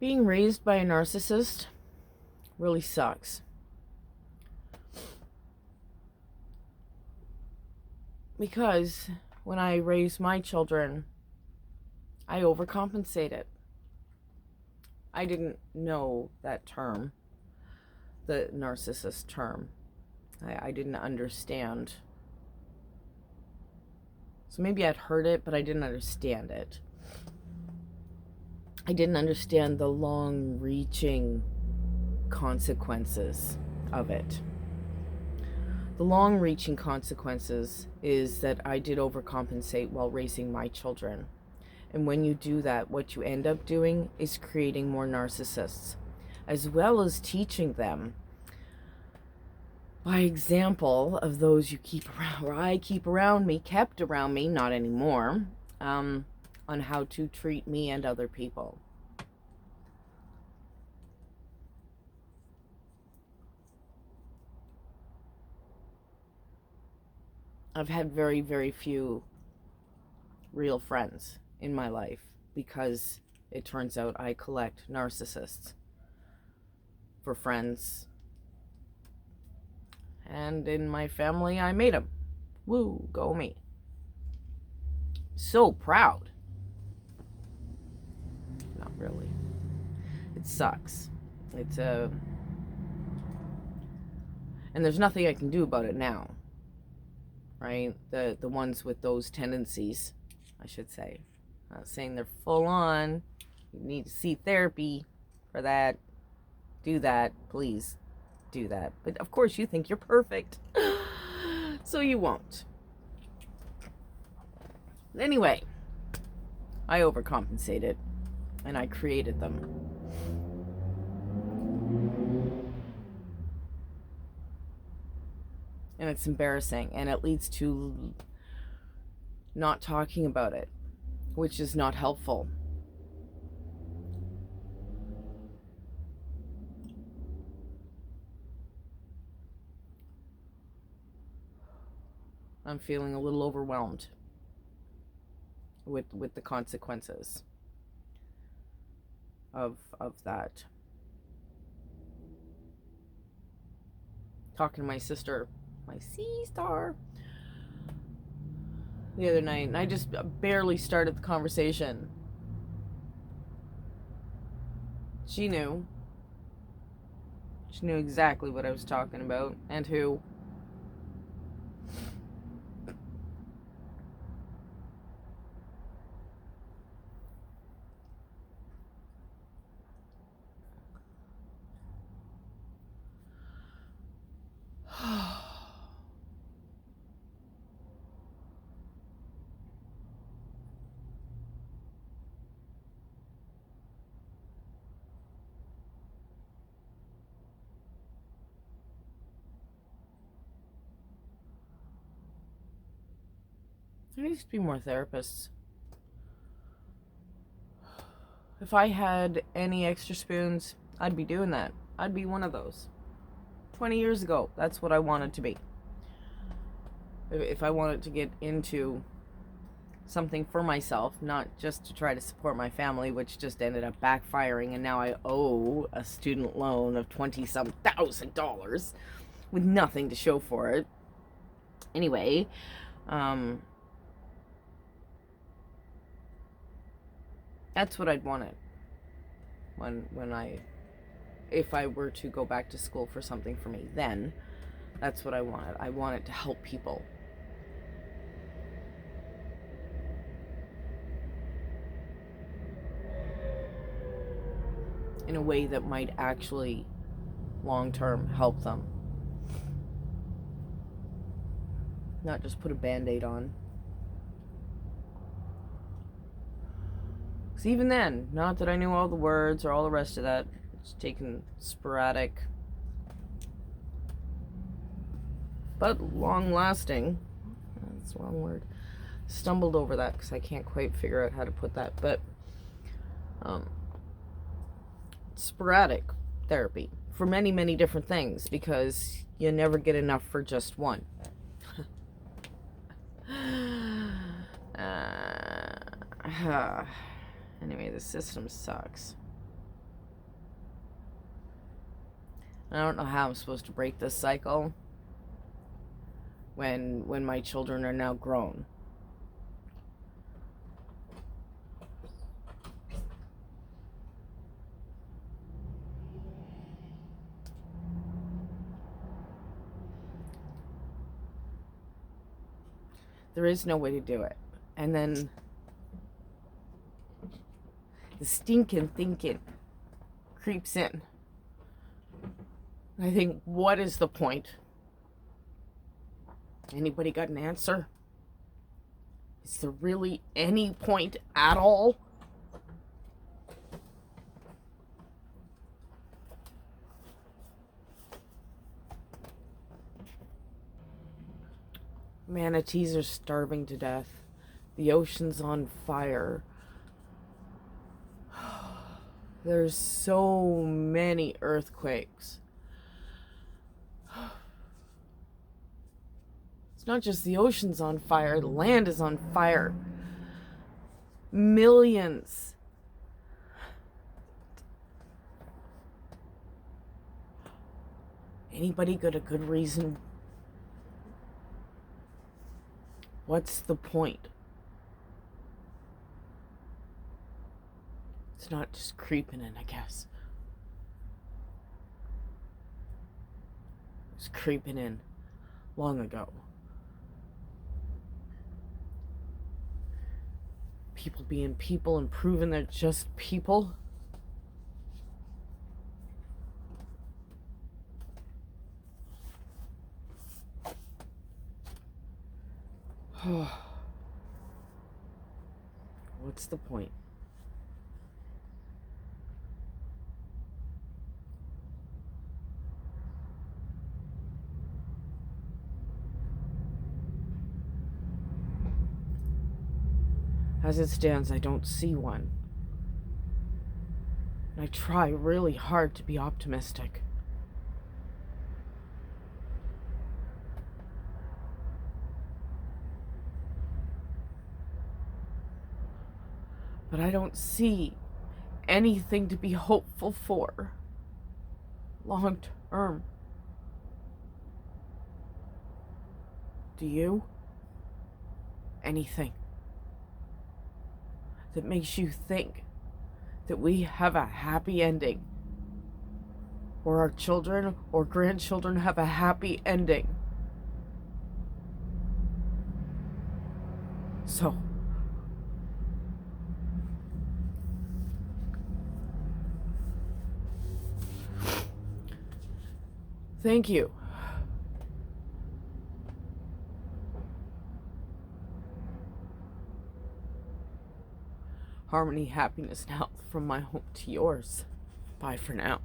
Being raised by a narcissist really sucks. Because when I raised my children, I overcompensated. I didn't know that term, the narcissist term. I didn't understand. So maybe I'd heard it, but I didn't understand it. I didn't understand the long-reaching consequences of it. The long-reaching consequences is that I did overcompensate while raising my children. And when you do that, what you end up doing is creating more narcissists, as well as teaching them by example of those you keep around, or I keep around me, kept around me, not anymore, on how to treat me and other people. I've had very, very few real friends in my life because it turns out I collect narcissists for friends. And in my family, I made them. Woo, go me. So proud. Not really. It sucks. It's and there's nothing I can do about it now. Right? The ones with those tendencies, I should say. I'm not saying they're full on. You need to see therapy for that. Do that, please. Do that. But of course you think you're perfect. So you won't. Anyway, I overcompensated and I created them. And it's embarrassing, and it leads to not talking about it, which is not helpful. I'm feeling a little overwhelmed with the consequences of that. Talking to my sister, my C-star, the other night, and I just barely started the conversation. She knew exactly what I was talking about and who. There needs to be more therapists. If I had any extra spoons, I'd be doing that. I'd be one of those. 20 years ago, that's what I wanted to be. If I wanted to get into something for myself, not just to try to support my family, which just ended up backfiring, and now I owe a student loan of $20-some thousand with nothing to show for it. Anyway, that's what I'd wanted if I were to go back to school for something for me. Then that's what I wanted. I wanted to help people. In a way that might actually long-term help them. Not just put a band-aid on. Because even then, not that I knew all the words or all the rest of that, it's taken sporadic, but long-lasting, that's the wrong word, stumbled over that because I can't quite figure out how to put that, but sporadic therapy for many, many different things, because you never get enough for just one. Anyway, the system sucks. I don't know how I'm supposed to break this cycle when my children are now grown. There is no way to do it. And then the stinking thinking creeps in. I think, what is the point? Anybody got an answer? Is there really any point at all? Manatees are starving to death. The ocean's on fire. There's so many earthquakes. It's not just the ocean's on fire, the land is on fire. Millions. Anybody got a good reason? What's the point? It's not just creeping in, I guess. It was creeping in long ago. People being people and proving they're just people. What's the point? As it stands, I don't see one. And I try really hard to be optimistic. But I don't see anything to be hopeful for long term. Do you? Anything that makes you think that we have a happy ending, or our children or grandchildren have a happy ending? So, thank you. Harmony, happiness, and health from my home to yours. Bye for now.